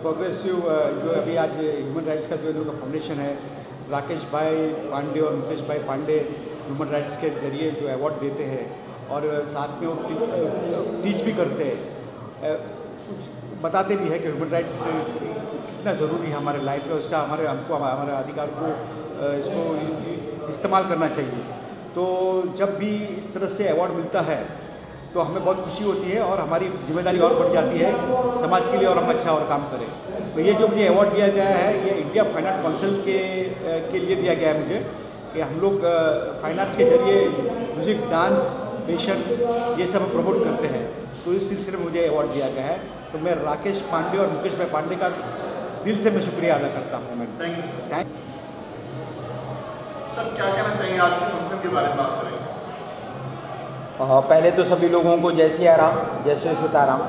Progressive जो अभी आज ह्यूमन राइट्स का जो इनका फाउंडेशन है, राकेश भाई पांडे और मुकेश भाई पांडे ह्यूमन राइट्स के जरिए जो अवार्ड देते हैं और साथ में वो टीच भी करते हैं, बताते भी है कि ह्यूमन राइट्स कितना ज़रूरी है हमारे लाइफ में, उसका हमारे अधिकार को इसको इस्तेमाल करना चाहिए। तो जब भी इस तरह से अवार्ड मिलता है तो हमें बहुत खुशी होती है और हमारी जिम्मेदारी और बढ़ जाती है समाज के लिए और हम अच्छा और काम करें। तो ये जो मुझे अवार्ड दिया गया है ये इंडिया फाइन आर्ट काउंसिल के लिए दिया गया है मुझे, कि हम लोग फाइन आर्ट्स के जरिए म्यूज़िक, डांस, फैशन ये सब प्रमोट करते हैं। तो इस सिलसिले में मुझे अवार्ड दिया गया है। तो मैं राकेश पांडे और मुकेश भाई पांडे का दिल से मैं शुक्रिया अदा करता हूँ। मैं थैंक सर, क्या कहना चाहिए आज के फंक्शन के बारे में बात करें? पहले तो सभी लोगों को जय सिया राम, जय श्री सीताराम।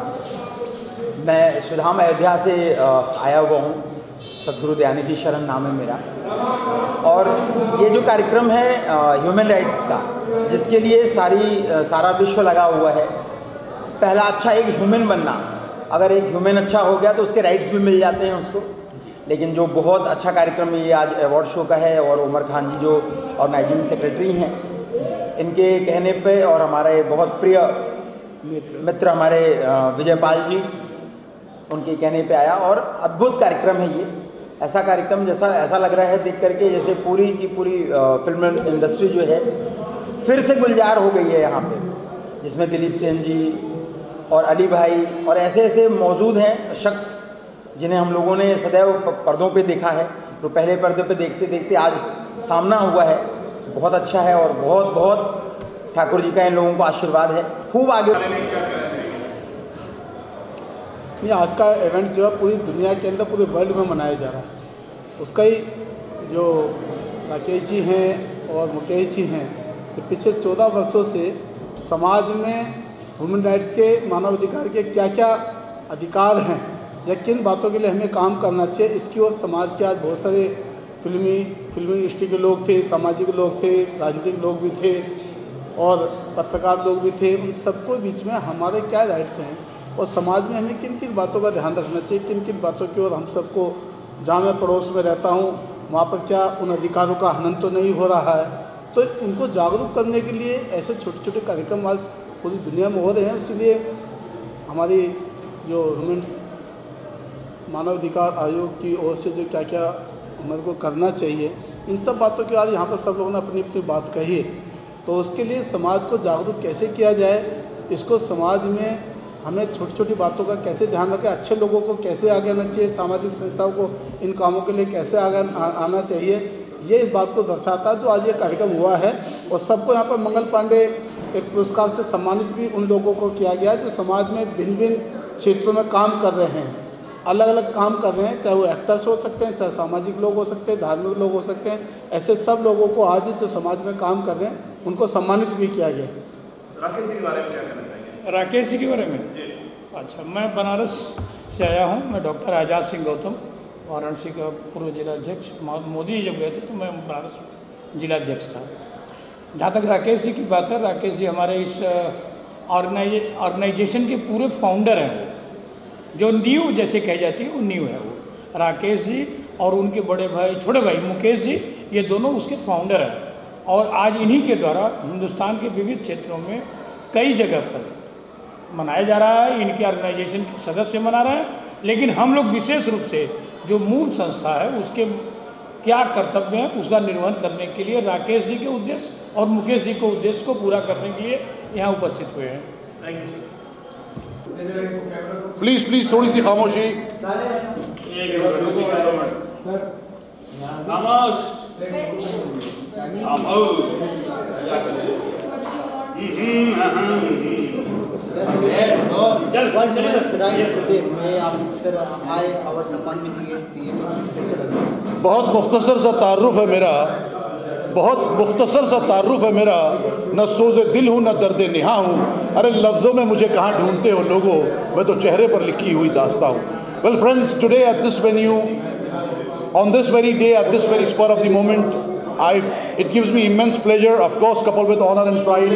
मैं सुधाम अयोध्या से आया हुआ हूँ, सदगुरु दयानिधि शरण नाम है मेरा। और ये जो कार्यक्रम है ह्यूमन राइट्स का, जिसके लिए सारा विश्व लगा हुआ है। पहला अच्छा एक ह्यूमन बनना, अगर एक ह्यूमन अच्छा हो गया तो उसके राइट्स भी मिल जाते हैं उसको। लेकिन जो बहुत अच्छा कार्यक्रम ये आज अवार्ड शो का है, और उमर खान जी जो ऑर्गेनाइजिंग सेक्रेटरी हैं, इनके कहने पे और हमारे बहुत प्रिय मित्र हमारे विजयपाल जी, उनके कहने पे आया और अद्भुत कार्यक्रम है ये। ऐसा कार्यक्रम ऐसा लग रहा है देख करके जैसे पूरी की पूरी फिल्म इंडस्ट्री जो है फिर से गुलजार हो गई है यहाँ पे, जिसमें दिलीप सेन जी और अली भाई और ऐसे मौजूद हैं शख्स जिन्हें हम लोगों ने सदैव पर्दों पे देखा है। तो पहले पर्दे पे देखते देखते आज सामना हुआ है, बहुत अच्छा है। और बहुत बहुत ठाकुर जी का इन लोगों को आशीर्वाद है, खूब आगे। ये आज का इवेंट जो है पूरी दुनिया के अंदर, पूरे वर्ल्ड में मनाया जा रहा है। उसका ही जो राकेश जी हैं और मुकेश जी हैं, कि पिछले 14 वर्षों से समाज में ह्यूमन राइट्स के, मानव अधिकार के क्या क्या अधिकार हैं या किन बातों के लिए हमें काम करना चाहिए, इसकी ओर समाज के आज बहुत सारे फिल्मी इंडस्ट्री के लोग थे, सामाजिक लोग थे, राजनीतिक लोग भी थे और पत्रकार लोग भी थे। उन सबको बीच में हमारे क्या राइट्स हैं और समाज में हमें किन किन बातों का ध्यान रखना चाहिए, किन किन बातों की ओर हम सबको, जहाँ मैं पड़ोस में रहता हूँ वहाँ पर क्या उन अधिकारों का हनन तो नहीं हो रहा है। तो इनको जागरूक करने के लिए ऐसे छोटे छोटे कार्यक्रम आज पूरी दुनिया में हो रहे हैं। इसीलिए हमारी जो ह्यूमन्स मानव अधिकार आयोग की ओर से जो क्या क्या हमारे को करना चाहिए, इन सब बातों के बाद यहाँ पर सब लोगों ने अपनी अपनी बात कही है। तो उसके लिए समाज को जागरूक कैसे किया जाए, इसको समाज में हमें छोटी छोटी बातों का कैसे ध्यान रखें, अच्छे लोगों को कैसे आगे आना चाहिए, सामाजिक संस्थाओं को इन कामों के लिए कैसे आगे आना चाहिए, ये इस बात को दर्शाता है जो आज ये कार्यक्रम हुआ है। और सबको यहाँ पर मंगल पांडे एक पुरस्कार से सम्मानित भी उन लोगों को किया गया है जो समाज में भिन्न भिन्न क्षेत्रों में काम कर रहे हैं, अलग अलग काम कर रहे हैं, चाहे वो एक्टर्स हो सकते हैं, चाहे सामाजिक लोग हो सकते हैं, धार्मिक लोग हो सकते हैं। ऐसे सब लोगों को आज जो समाज में काम कर रहे हैं उनको सम्मानित भी किया गया। राकेश जी के बारे में क्या कहना चाहिए? राकेश जी के बारे में अच्छा, मैं बनारस से आया हूँ। मैं डॉक्टर आजाद सिंह गौतम, वाराणसी का पूर्व जिलाध्यक्ष। मोदी जब गए थे तो मैं बनारस जिलाध्यक्ष था। जहाँ तक राकेश जी की बात है, राकेश जी हमारे इस ऑर्गेनाइजेशन के पूरे फाउंडर हैं। वो जो नींव जैसे कही जाती है वो नींव है। वो राकेश जी और उनके बड़े भाई, छोटे भाई मुकेश जी, ये दोनों उसके फाउंडर हैं। और आज इन्हीं के द्वारा हिंदुस्तान के विविध क्षेत्रों में कई जगह पर मनाया जा रहा है। इनके ऑर्गेनाइजेशन के सदस्य मना रहे हैं, लेकिन हम लोग विशेष रूप से जो मूल संस्था है उसके क्या कर्तव्य हैं उसका निर्वहन करने के लिए राकेश जी के उद्देश्य और मुकेश जी के उद्देश्य को पूरा करने के लिए यहाँ उपस्थित हुए हैं। प्लीज थोड़ी सी खामोशी। बहुत मुख्तसर सा तारुफ है मेरा, न सोज़े दिल हूँ न दर्द निहा हूँ। अरे लफ्ज़ों में मुझे कहाँ ढूंढते हो लोगों, मैं तो चेहरे पर लिखी हुई दास्ता हूँ। Well friends, today at this venue, on this very day, at this very spur of the moment, it gives me immense pleasure, of course coupled with honor and pride,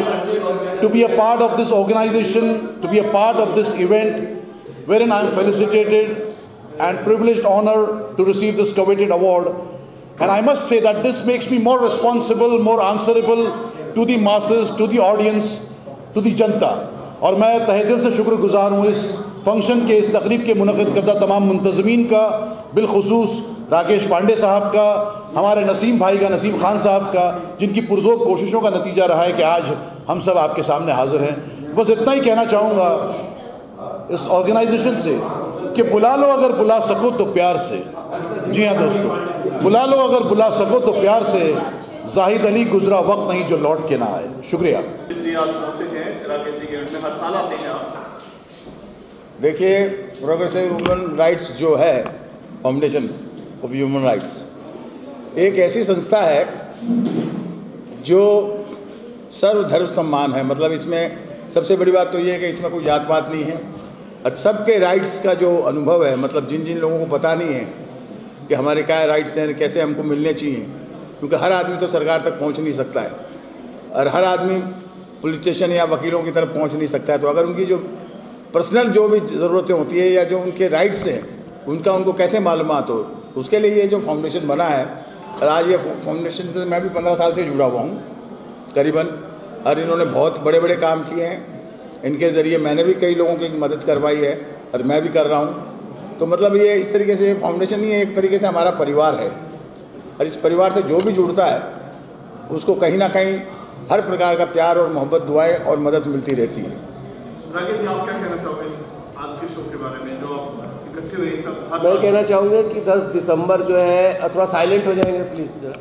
to be a part of this organization, to be a part of this event wherein I am felicitated and privileged honor to receive this coveted award. And I must say that this makes me more responsible, more answerable to the masses, to the audience, to the जनता. और मैं तहे दिल से शुक्रगुजार हूँ इस function के, इस तकरीब के मुनक़िद करदा तमाम मुंतज़मीन का, बिलखुसूस राकेश पांडे साहब का, हमारे नसीम भाई का, नसीम खान साहब का, जिनकी पुरज़ोर कोशिशों का नतीजा रहा है कि आज हम सब आपके सामने हाज़िर हैं। बस इतना ही कहना चाहूँगा इस ऑर्गेनाइजेशन से कि बुला लो अगर बुला सको तो प्यार से। जी हाँ दोस्तों, बुला लो अगर बुला सको तो प्यार से। जाहिद अली गुजरा वक्त नहीं जो लौट के ना आए। शुक्रिया जी। आज पहुँचे हैं राकेश जी के इवेंट में, हर साल आते हैं आप? देखिए, प्रोग्रेसिव ह्यूमन राइट्स जो है, फाउंडेशन ऑफ ह्यूमन राइट्स एक ऐसी संस्था है जो सर्वधर्म सम्मान है। मतलब इसमें सबसे बड़ी बात तो ये है कि इसमें कोई जात पात नहीं है और सबके राइट्स का जो अनुभव है, मतलब जिन जिन लोगों को पता नहीं है कि हमारे क्या राइट्स हैं, कैसे हमको मिलने चाहिए, क्योंकि हर आदमी तो सरकार तक पहुंच नहीं सकता है और हर आदमी पुलिस स्टेशन या वकीलों की तरफ पहुंच नहीं सकता है। तो अगर उनकी जो पर्सनल जो भी ज़रूरतें होती है या जो उनके राइट्स हैं उनका उनको कैसे मालूमात हो, उसके लिए ये जो फाउंडेशन बना है। और आज ये फाउंडेशन से मैं भी 15 साल से जुड़ा हुआ हूँ करीबन, और इन्होंने बहुत बड़े बड़े काम किए हैं। इनके ज़रिए मैंने भी कई लोगों की मदद करवाई है और मैं भी कर रहा हूँ। तो मतलब ये इस तरीके से फाउंडेशन नहीं है, एक तरीके से हमारा परिवार है और इस परिवार से जो भी जुड़ता है उसको कहीं ना कहीं हर प्रकार का प्यार और मोहब्बत, दुआएं और मदद मिलती रहती है। राकेश जी, आप क्या कहना चाहोगे आज के शो के बारे में, जो आप इकट्ठे हुए सब? मैं कहना चाहूँगा कि 10 दिसंबर जो है, थोड़ा साइलेंट हो जाएंगे प्लीज़ जरा।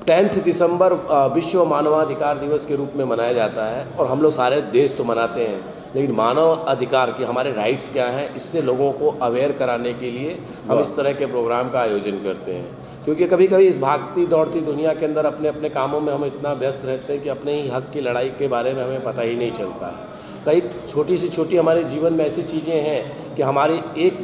10 दिसंबर विश्व मानवाधिकार दिवस के रूप में मनाया जाता है और हम लोग सारे देश तो मनाते हैं, लेकिन मानव अधिकार की हमारे राइट्स क्या हैं, इससे लोगों को अवेयर कराने के लिए हम इस तरह के प्रोग्राम का आयोजन करते हैं। क्योंकि कभी कभी इस भागती दौड़ती दुनिया के अंदर अपने अपने कामों में हम इतना व्यस्त रहते हैं कि अपने ही हक की लड़ाई के बारे में हमें पता ही नहीं चलता है। कई छोटी सी छोटी हमारे जीवन में ऐसी चीज़ें हैं कि हमारी एक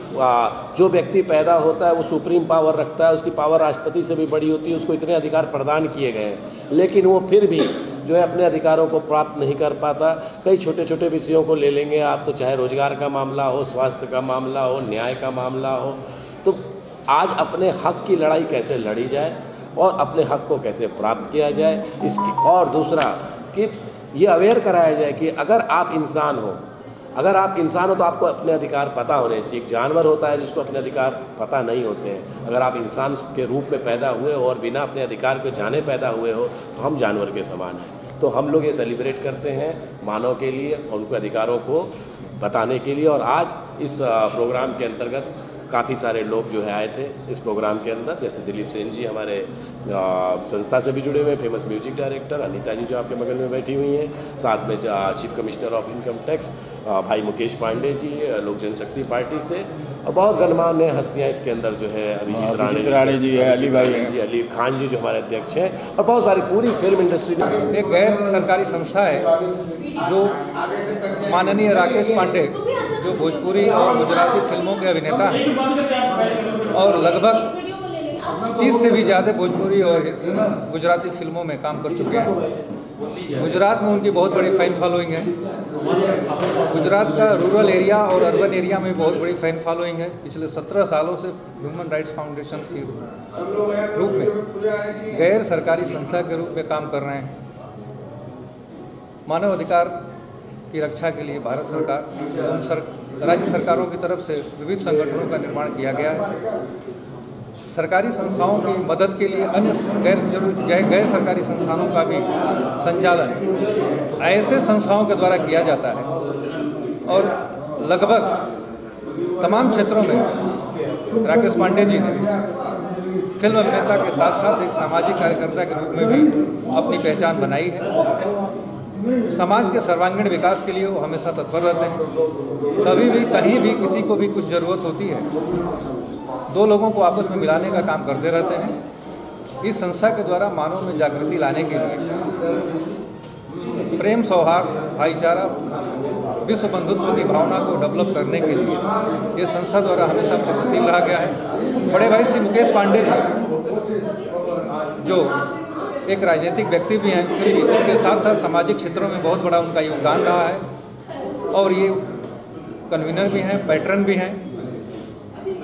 जो व्यक्ति पैदा होता है वो सुप्रीम पावर रखता है, उसकी पावर राष्ट्रपति से भी बड़ी होती है, उसको इतने अधिकार प्रदान किए गए हैं, लेकिन वो फिर भी जो है अपने अधिकारों को प्राप्त नहीं कर पाता। कई छोटे छोटे विषयों को ले लेंगे आप, तो चाहे रोजगार का मामला हो, स्वास्थ्य का मामला हो, न्याय का मामला हो, तो आज अपने हक की लड़ाई कैसे लड़ी जाए और अपने हक को कैसे प्राप्त किया जाए इसकी, और दूसरा कि ये अवेयर कराया जाए कि अगर आप इंसान हो तो आपको अपने अधिकार पता होने चाहिए। एक जानवर होता है जिसको अपने अधिकार पता नहीं होते हैं। अगर आप इंसान के रूप में पैदा हुए हो और बिना अपने अधिकार को जाने पैदा हुए हो तो हम जानवर के समान हैं। तो हम लोग ये सेलिब्रेट करते हैं मानव के लिए और उनके अधिकारों को बताने के लिए। और आज इस प्रोग्राम के अंतर्गत काफ़ी सारे लोग जो है आए थे इस प्रोग्राम के अंदर, जैसे दिलीप सेन जी हमारे संस्था से भी जुड़े हुए, फेमस म्यूजिक डायरेक्टर, अनीता जी जो आपके बगल में बैठी हुई हैं, साथ में chief commissioner of income tax भाई मुकेश पांडे जी लोक जनशक्ति पार्टी से, और बहुत गणमान्य हस्तियाँ इसके अंदर जो है, अभिजीत राणे जी है, अली भाई हैं जी, अली खान जी जो हमारे अध्यक्ष हैं, और बहुत सारी पूरी फिल्म इंडस्ट्री। एक गैर सरकारी संस्था है जो माननीय राकेश पांडे जो भोजपुरी और गुजराती फिल्मों के अभिनेता हैं और लगभग 30 से भी ज़्यादा भोजपुरी और गुजराती फिल्मों में काम कर चुके हैं। गुजरात में उनकी बहुत बड़ी फ़ैन फॉलोइंग है। गुजरात का रूरल एरिया और अर्बन एरिया में बहुत बड़ी फ़ैन फॉलोइंग है। पिछले 17 सालों से ह्यूमन राइट्स फाउंडेशन के रूप में गैर सरकारी संस्था के रूप में काम कर रहे हैं। मानव अधिकार की रक्षा के लिए भारत सरकार राज्य सरकारों की तरफ से विविध संगठनों का निर्माण किया गया है। सरकारी संस्थाओं की मदद के लिए अन्य गैर सरकारी संस्थानों का भी संचालन ऐसे संस्थाओं के द्वारा किया जाता है और लगभग तमाम क्षेत्रों में राकेश पांडे जी ने फिल्म अभिनेता के साथ साथ एक सामाजिक कार्यकर्ता के रूप में भी अपनी पहचान बनाई है। समाज के सर्वांगीण विकास के लिए वो हमेशा तत्पर रहते हैं। कभी भी कहीं भी किसी को भी कुछ ज़रूरत होती है, दो लोगों को आपस में मिलाने का काम करते रहते हैं। इस संस्था के द्वारा मानव में जागृति लाने के लिए, प्रेम, सौहार्द, भाईचारा, विश्व बंधुत्व की भावना को डेवलप करने के लिए ये संस्था द्वारा हमेशा प्रगतिशील रहा गया है। बड़े भाई श्री मुकेश पांडे जो एक राजनीतिक व्यक्ति भी हैं, फिर भी उसके साथ साथ सामाजिक क्षेत्रों में बहुत बड़ा उनका योगदान रहा है और ये कन्वीनर भी हैं, पैटर्न भी हैं।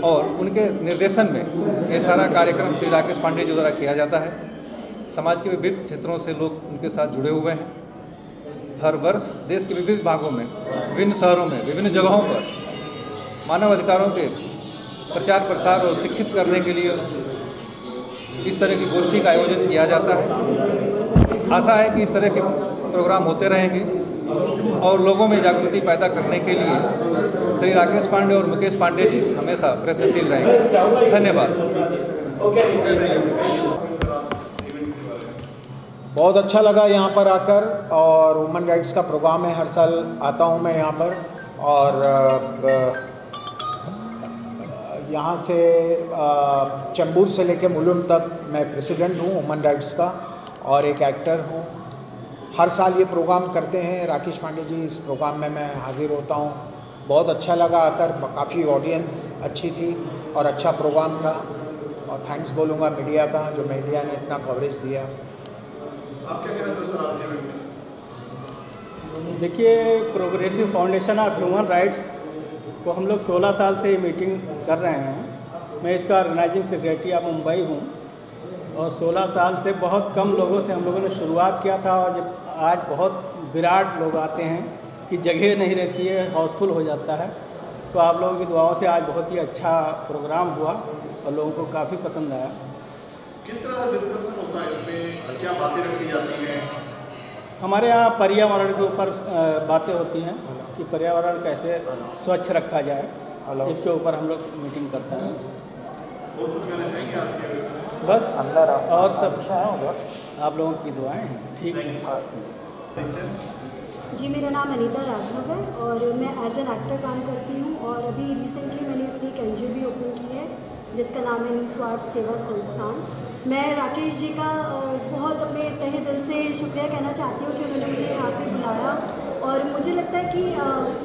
और उनके निर्देशन में ये सारा कार्यक्रम श्री राकेश पांडे जी द्वारा किया जाता है। समाज के विविध क्षेत्रों से लोग उनके साथ जुड़े हुए हैं। हर वर्ष देश के विविध भागों में, विभिन्न शहरों में, विभिन्न जगहों पर मानव अधिकारों के प्रचार प्रसार और शिक्षित करने के लिए इस तरह की गोष्ठी का आयोजन किया जाता है। आशा है कि इस तरह के प्रोग्राम होते रहेंगे और लोगों में जागृति पैदा करने के लिए श्री राकेश पांडे और मुकेश पांडे जी हमेशा प्रयत्नशील रहेंगे। धन्यवाद। बहुत अच्छा लगा यहाँ पर आकर, और वुमेन राइट्स का प्रोग्राम है, हर साल आता हूँ मैं यहाँ पर। और यहाँ से चैम्बूर से लेके मुलुंड तक मैं प्रेसिडेंट हूँ वुमेन राइट्स का और एक एक्टर हूँ। हर साल ये प्रोग्राम करते हैं राकेश पांडे जी, इस प्रोग्राम में मैं हाजिर होता हूँ। बहुत अच्छा लगा आकर, काफ़ी ऑडियंस अच्छी थी और अच्छा प्रोग्राम था। और थैंक्स बोलूँगा मीडिया का, जो मीडिया ने इतना कवरेज दिया। आप क्या कहना चाहते हैं सर? देखिए, progressive foundation of human rights को हम लोग 16 साल से मीटिंग कर रहे हैं। मैं इसका ऑर्गेनाइजिंग सेक्रेटरी ऑफ मुंबई हूँ और 16 साल से बहुत कम लोगों से हम लोगों ने शुरुआत किया था, और जब आज बहुत विराट लोग आते हैं कि जगह नहीं रहती है, हाउसफुल हो जाता है। तो आप लोगों की दुआओं से आज बहुत ही अच्छा प्रोग्राम हुआ और लोगों को काफ़ी पसंद आया। किस तरह का डिस्कशन होता है इसमें, क्या बातें रखी जाती हैं? हमारे यहाँ पर्यावरण के ऊपर बातें होती हैं कि पर्यावरण कैसे स्वच्छ रखा जाए, इसके ऊपर हम लोग मीटिंग करते हैं। और कुछ कहना चाहेंगे आज के? बस अंदर और सब आप लोगों की दुआएं हैं। ठीक है जी, मेरा नाम अनीता राघव है और मैं एज एन एक्टर काम करती हूँ। और अभी रिसेंटली मैंने अपनी एक NGO भी ओपन की है जिसका नाम है निस्वार्थ सेवा संस्थान। मैं राकेश जी का बहुत अपने तहे दिल से शुक्रिया कहना चाहती हूँ कि उन्होंने मुझे यहाँ पे बुलाया। और मुझे लगता है कि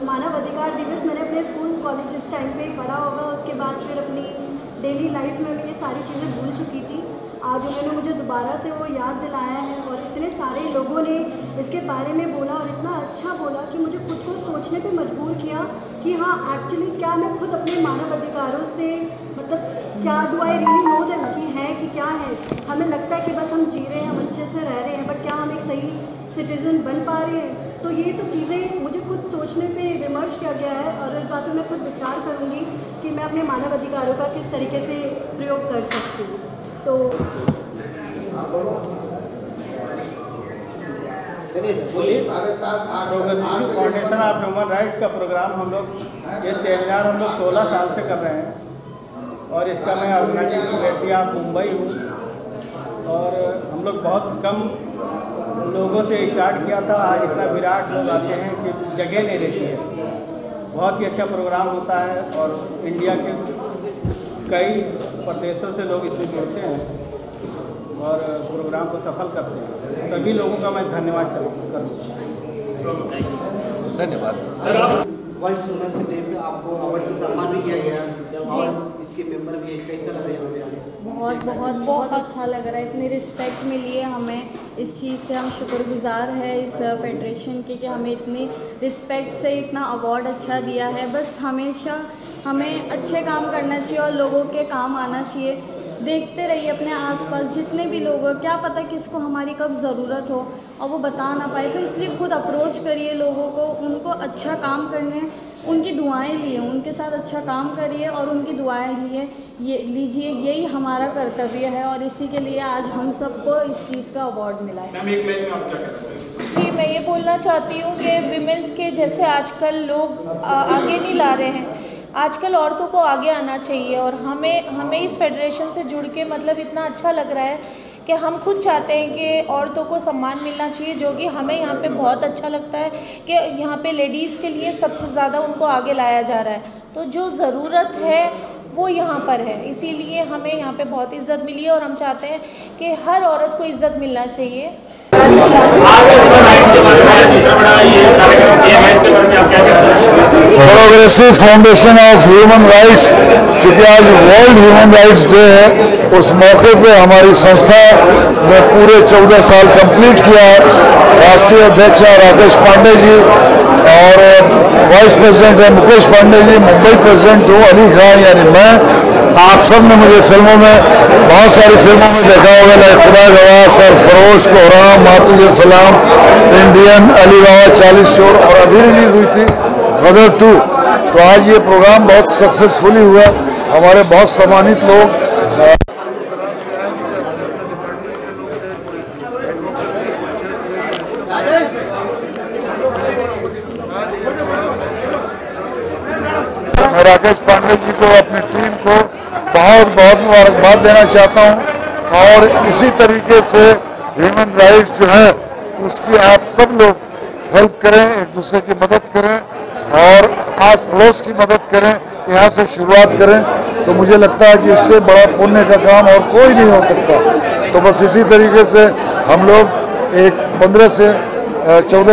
मानव अधिकार दिवस मैंने अपने स्कूल कॉलेज इस टाइम पे पढ़ा होगा, उसके बाद फिर अपनी डेली लाइफ में मैं ये सारी चीज़ें भूल चुकी थी। आज उन्होंने मुझे दोबारा से वो याद दिलाया है और इतने सारे लोगों ने इसके बारे में बोला और इतना अच्छा बोला कि मुझे खुद को सोचने पे मजबूर किया कि हाँ, एक्चुअली क्या मैं खुद अपने मानव अधिकारों से, मतलब क्या do I really know them कि है कि क्या है। हमें लगता है कि बस हम जी रहे हैं, हम अच्छे से रह रहे हैं, बट क्या हम एक सही सिटीज़न बन पा रहे हैं? तो ये सब चीज़ें मुझे खुद सोचने पे विमर्श किया गया है और इस बात में मैं खुद विचार करूँगी कि मैं अपने मानव अधिकारों का किस तरीके से प्रयोग कर सकती हूँ। तो फाउंडेशन ऑफ ह्यूमन राइट्स का प्रोग्राम हम लोग, ये सेमिनार हम लोग 16 साल से कर रहे हैं और इसका मैं ऑर्गेनाइजिंग सेक्रेटरी ऑफ मुंबई हूँ। और हम लोग बहुत कम लोगों से स्टार्ट किया था, आज इतना विराट लोग आते हैं कि जगह नहीं रहती है। बहुत ही अच्छा प्रोग्राम होता है और इंडिया के कई प्रदेशों से लोग इसमें जुड़ते हैं और प्रोग्राम को सफल करते हैं। सभी लोगों का मैं धन्यवाद करूँगा। धन्यवाद सर। आप वर्ल्ड वुमेन्स डे पे आपको अवार्ड से सम्मान भी किया गया और इसके मेंबर भी, कैसा लगा यहाँ पे आने? बहुत अच्छा लग रहा है। इतनी रिस्पेक्ट मिली है हमें, इस चीज़ के हम शुक्रगुजार है इस फेडरेशन के कि हमें इतनी रिस्पेक्ट से इतना अवार्ड अच्छा दिया है। बस हमेशा हमें अच्छे काम करना चाहिए और लोगों के काम आना चाहिए। देखते रहिए अपने आसपास जितने भी लोग हो, क्या पता किसको हमारी कब ज़रूरत हो और वो बता ना पाए, तो इसलिए खुद अप्रोच करिए लोगों को, उनको अच्छा काम करने, उनकी दुआएं लिए, उनके साथ अच्छा काम करिए और उनकी दुआएं लीजिए। यही हमारा कर्तव्य है और इसी के लिए आज हम सबको इस चीज़ का अवार्ड मिला है। जी, मैं ये बोलना चाहती हूँ कि विमेंस के जैसे आजकल लोग आगे नहीं ला रहे हैं, आजकल औरतों को आगे आना चाहिए और हमें इस फेडरेशन से जुड़ के मतलब इतना अच्छा लग रहा है कि हम खुद चाहते हैं कि औरतों को सम्मान मिलना चाहिए, जो कि हमें यहाँ पे बहुत अच्छा लगता है कि यहाँ पे लेडीज़ के लिए सबसे ज़्यादा उनको आगे लाया जा रहा है। तो जो ज़रूरत है वो यहाँ पर है, इसीलिए हमें यहाँ पे बहुत इज़्ज़त मिली है और हम चाहते हैं कि हर औरत को इज़्ज़त मिलना चाहिए। Progressive foundation of human rights, चूँकि आज वर्ल्ड ह्यूमन राइट्स डे है, उस मौके पे हमारी संस्था ने पूरे 14 साल कंप्लीट किया है। राष्ट्रीय अध्यक्ष राकेश पांडे जी और वाइस प्रेसिडेंट है मुकेश पांडे जी, मुंबई प्रेसिडेंट हूँ अली खान यानी मैं। आप सब ने मुझे फिल्मों में, बहुत सारी फिल्मों में देखा होगा, लाइक खुदा गवाह, सरफरोश, कोहराम, मातुज सलाम, इंडियन, अली बाबा, 40 चोर, और अभी रिलीज हुई थी गदर 2। तो आज ये प्रोग्राम बहुत सक्सेसफुली हुआ। हमारे बहुत सम्मानित लोग मैं राकेश पांडे जी को, अपनी टीम को बहुत बहुत मुबारकबाद देना चाहता हूं। और इसी तरीके से ह्यूमन राइट्स जो है उसकी आप सब लोग हेल्प करें, एक दूसरे की मदद करें और आस पड़ोस की मदद करें, यहाँ से शुरुआत करें। तो मुझे लगता है कि इससे बड़ा पुण्य का काम और कोई नहीं हो सकता। तो बस इसी तरीके से हम लोग एक 14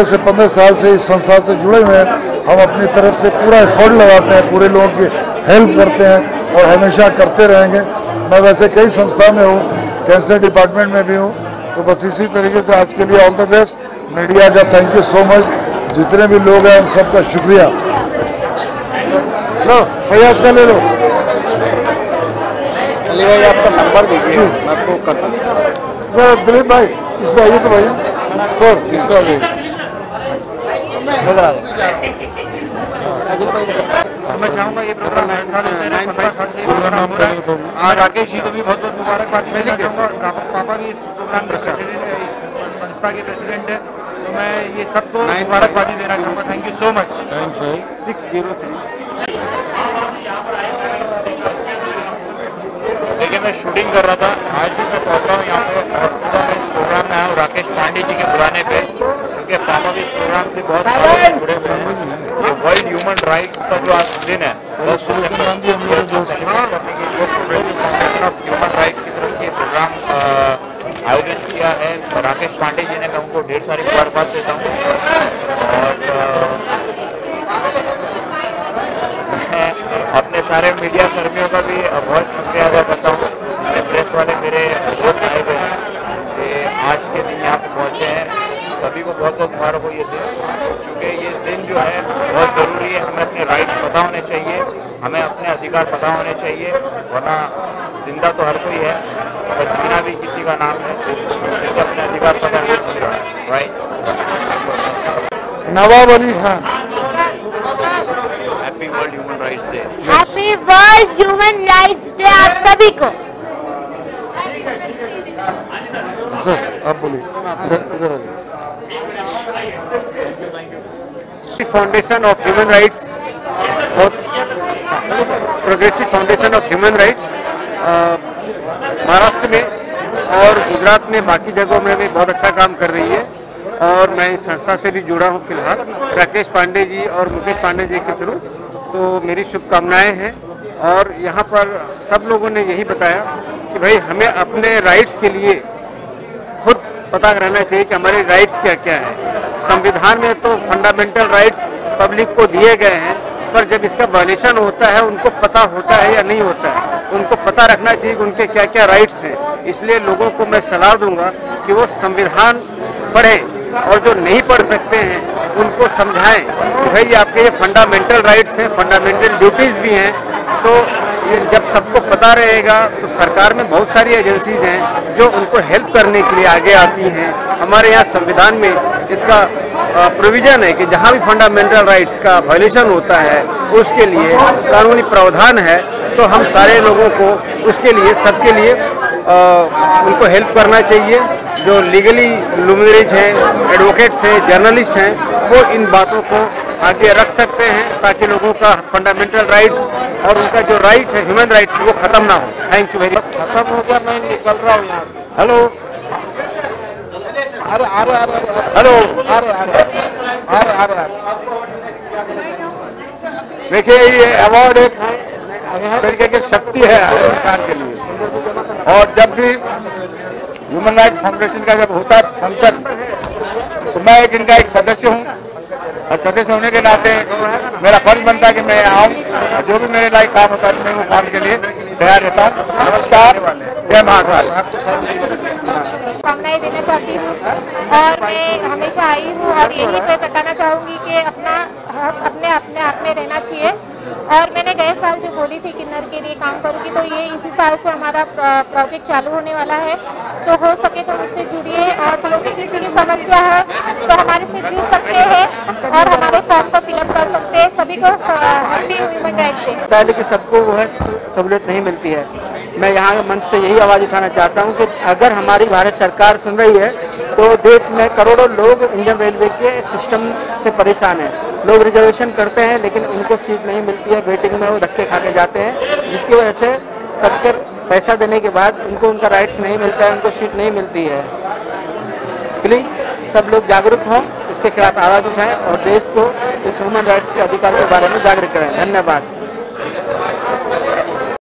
से 15 साल से इस संस्था से जुड़े हुए हैं। हम अपनी तरफ से पूरा एफर्ट लगाते हैं, पूरे लोगों की हेल्प करते हैं और हमेशा करते रहेंगे। मैं वैसे कई संस्था में हूँ, कैंसर डिपार्टमेंट में भी हूँ। तो बस इसी तरीके से आज के लिए ऑल द बेस्ट। मीडिया का थैंक यू सो मच, जितने भी लोग हैं उन सबका शुक्रिया। लो फैयाज का ले लो। अली भाई आपका नंबर दीजिए, मैं आपको करता हूँ। दिलीप भाई इसमें आइए तो भैया सर, इसमें आइए। मैं चाहूँगा ये प्रोग्राम हर साल होते रहे, 15 साल से प्रोग्राम हो रहा है। आज राकेश जी को भी बहुत बहुत मुबारकबाद देना चाहूँगा। पापा भी इस प्रोग्राम के प्रेसिडेंट है, इस संस्था के प्रेसिडेंट है। तो मैं ये सबको मुबारकबादी देना चाहूँगा। Thank you so much. 95 देखिए मैं शूटिंग कर रहा था, आज ही मैं पहुँचा हूँ यहाँ पे और सीधा मैं इस प्रोग्राम में आया हूँ राकेश पांडे जी के बुलाने पे, क्योंकि पापा भी इस प्रोग्राम से बहुत सारे जुड़े हुए हैं। ये वर्ल्ड ह्यूमन राइट्स का जो आज दिन है 10 दिसंबर फाउंडेशन ऑफ ह्यूमन राइट्स की तरफ से प्रोग्राम आयोजन किया है राकेश पांडे जी ने। मैं उनको ढेर सारी मुबारकबाद देता हूँ और अपने सारे मीडिया कर्मियों का भी बहुत शुक्रिया अदा करता हूँ, जितने प्रेस वाले मेरे दोस्त आए हुए हैं कि आज के दिन यहाँ पे पहुँचे हैं। सभी को बहुत बहुत मुबारक हो ये दिन, क्योंकि ये दिन जो है बहुत ज़रूरी है। हमें अपने राइट्स पता होने चाहिए, हमें अपने अधिकार पता होने चाहिए, वरना जिंदा तो हर कोई है पर जीना भी किसी का नाम है। जिसे अपने अधिकार पता है वो जी रहा है, right. Nawab Ali Khan, happy world human rights day. Happy world human rights day आप सभी को। सर आप बोलिए, इधर आइए। Foundation of human rights, progressive foundation of human rights Maharashtra में और गुजरात में बाकी जगहों में भी बहुत अच्छा काम कर रही है। और मैं इस संस्था से भी जुड़ा हूँ फिलहाल राकेश पांडे जी और मुकेश पांडे जी के थ्रू। तो मेरी शुभकामनाएं हैं और यहाँ पर सब लोगों ने यही बताया कि भाई हमें अपने राइट्स के लिए खुद पता रहना चाहिए कि हमारे राइट्स क्या क्या है। संविधान में तो फंडामेंटल राइट्स पब्लिक को दिए गए हैं, पर जब इसका वायलेशन होता है उनको पता होता है या नहीं होता है, उनको पता रखना चाहिए कि उनके क्या क्या राइट्स हैं। इसलिए लोगों को मैं सलाह दूंगा कि वो संविधान पढ़ें और जो नहीं पढ़ सकते हैं उनको समझाएं कि भाई आपके ये फंडामेंटल राइट्स हैं, फंडामेंटल ड्यूटीज़ भी हैं। तो ये जब सबको पता रहेगा तो सरकार में बहुत सारी एजेंसीज हैं जो उनको हेल्प करने के लिए आगे आती हैं। हमारे यहाँ संविधान में इसका प्रोविज़न है कि जहाँ भी फंडामेंटल राइट्स का वायलेशन होता है उसके लिए कानूनी प्रावधान है। तो हम सारे लोगों को उसके लिए, सबके लिए उनको हेल्प करना चाहिए। जो लीगली लुमिनरीज हैं, एडवोकेट्स हैं, जर्नलिस्ट हैं, वो इन बातों को आगे रख सकते हैं ताकि लोगों का फंडामेंटल राइट्स और उनका जो राइट है ह्यूमन राइट्स वो खत्म ना हो। Thank you very much. खत्म हो गया, मैं निकल रहा हूँ यहाँ से। हेलो, अरे अरे अरे हेलो, अरे अरे अरे अरे देखिए ये अवार्ड एक तरीके की शक्ति है इंसान के लिए। और जब भी ह्यूमन राइट्स फाउंडेशन का जब होता है फंक्शन तो मैं इनका एक सदस्य हूँ और सदस्य होने के नाते मेरा फर्ज बनता है कि मैं आऊँ और जो भी मेरे लायक काम होता है मैं वो काम के लिए तैयार रहता हूँ। नमस्कार, जय महाकाल। शुभकामनाएं देना चाहती हूँ और मैं हमेशा आई हूँ और यही मैं बताना चाहूँगी कि अपना हक अपने आप में रहना चाहिए। और मैंने गए साल जो बोली थी किन्नर के लिए काम करूँगी, तो ये इसी साल से हमारा प्रोजेक्ट चालू होने वाला है। तो हो सके तो मुझसे जुड़िए और जो भी किसी की समस्या है तो हमारे से जुड़ सकते हैं और हमारे फॉर्म को फिलअप कर सकते हैं। सभी को हैप्पी ह्यूमन राइट्स डे। लेकिन सबको वो है सहूलियत नहीं मिलती है। मैं यहाँ मंच से यही आवाज़ उठाना चाहता हूँ कि अगर हमारी भारत सरकार सुन रही है तो देश में करोड़ों लोग इंडियन रेलवे के सिस्टम से परेशान हैं। लोग रिजर्वेशन करते हैं लेकिन उनको सीट नहीं मिलती है, वेटिंग में वो धक्के खा के जाते हैं, जिसकी वजह से सबके पैसा देने के बाद उनको उनका राइट्स नहीं मिलता है, उनको सीट नहीं मिलती है। प्लीज़ सब लोग जागरूक हों, इसके खिलाफ आवाज़ उठाएं और देश को इस ह्यूमन राइट्स के अधिकार के बारे में जागरूक करें। धन्यवाद।